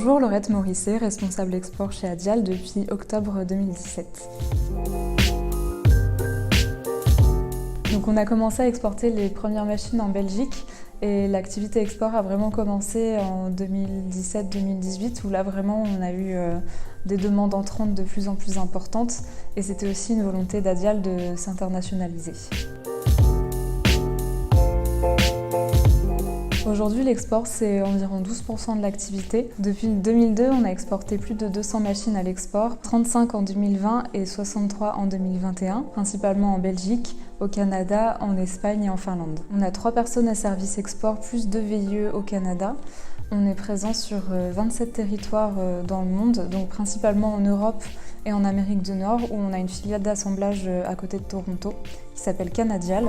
Bonjour, Laurette Morisset, responsable export chez Adial depuis octobre 2017. Donc on a commencé à exporter les premières machines en Belgique et l'activité export a vraiment commencé en 2017-2018 où là vraiment on a eu des demandes entrantes de plus en plus importantes et c'était aussi une volonté d'Adial de s'internationaliser. Aujourd'hui, l'export, c'est environ 12% de l'activité. Depuis 2002, on a exporté plus de 200 machines à l'export, 35 en 2020 et 63 en 2021, principalement en Belgique, au Canada, en Espagne et en Finlande. On a 3 personnes à service export, plus 2 VIE au Canada. On est présent sur 27 territoires dans le monde, donc principalement en Europe et en Amérique du Nord, où on a une filiale d'assemblage à côté de Toronto qui s'appelle Canadial.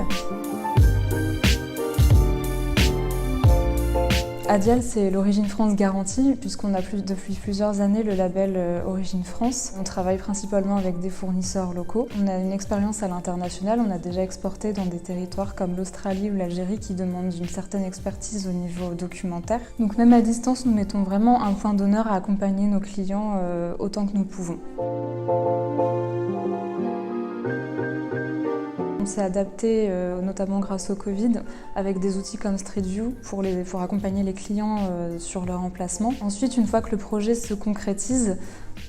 Adial, c'est l'Origine France garantie, puisqu'on a depuis plusieurs années le label Origine France. On travaille principalement avec des fournisseurs locaux. On a une expérience à l'international, on a déjà exporté dans des territoires comme l'Australie ou l'Algérie qui demandent une certaine expertise au niveau documentaire. Donc même à distance, nous mettons vraiment un point d'honneur à accompagner nos clients autant que nous pouvons. On s'est adapté, notamment grâce au Covid, avec des outils comme StreetView pour accompagner les clients sur leur emplacement. Ensuite, une fois que le projet se concrétise,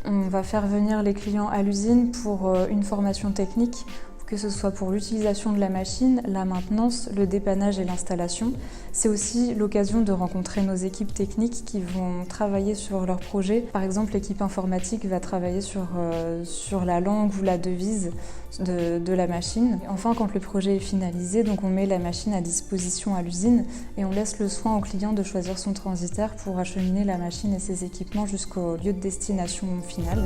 on va faire venir les clients à l'usine pour une formation technique, que ce soit pour l'utilisation de la machine, la maintenance, le dépannage et l'installation. C'est aussi l'occasion de rencontrer nos équipes techniques qui vont travailler sur leur projet. Par exemple, l'équipe informatique va travailler sur la langue ou la devise de la machine. Enfin, quand le projet est finalisé, donc on met la machine à disposition à l'usine et on laisse le soin au client de choisir son transitaire pour acheminer la machine et ses équipements jusqu'au lieu de destination final.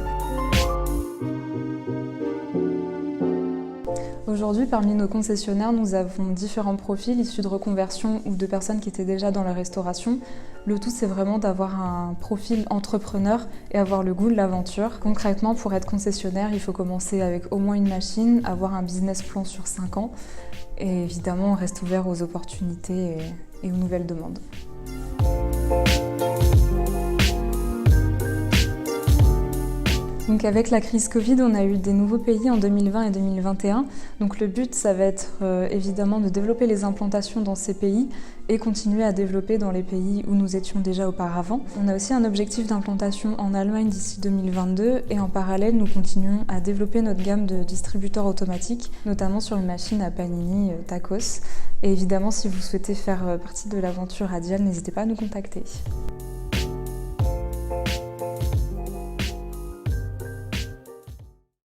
Aujourd'hui, parmi nos concessionnaires, nous avons différents profils issus de reconversion ou de personnes qui étaient déjà dans la restauration. Le tout, c'est vraiment d'avoir un profil entrepreneur et avoir le goût de l'aventure. Concrètement, pour être concessionnaire, il faut commencer avec au moins une machine, avoir un business plan sur 5 ans et évidemment, on reste ouvert aux opportunités et aux nouvelles demandes. Donc avec la crise Covid, on a eu des nouveaux pays en 2020 et 2021. Donc le but, ça va être évidemment de développer les implantations dans ces pays et continuer à développer dans les pays où nous étions déjà auparavant. On a aussi un objectif d'implantation en Allemagne d'ici 2022 et en parallèle, nous continuons à développer notre gamme de distributeurs automatiques, notamment sur une machine à panini tacos. Et évidemment, si vous souhaitez faire partie de l'aventure Adial, n'hésitez pas à nous contacter.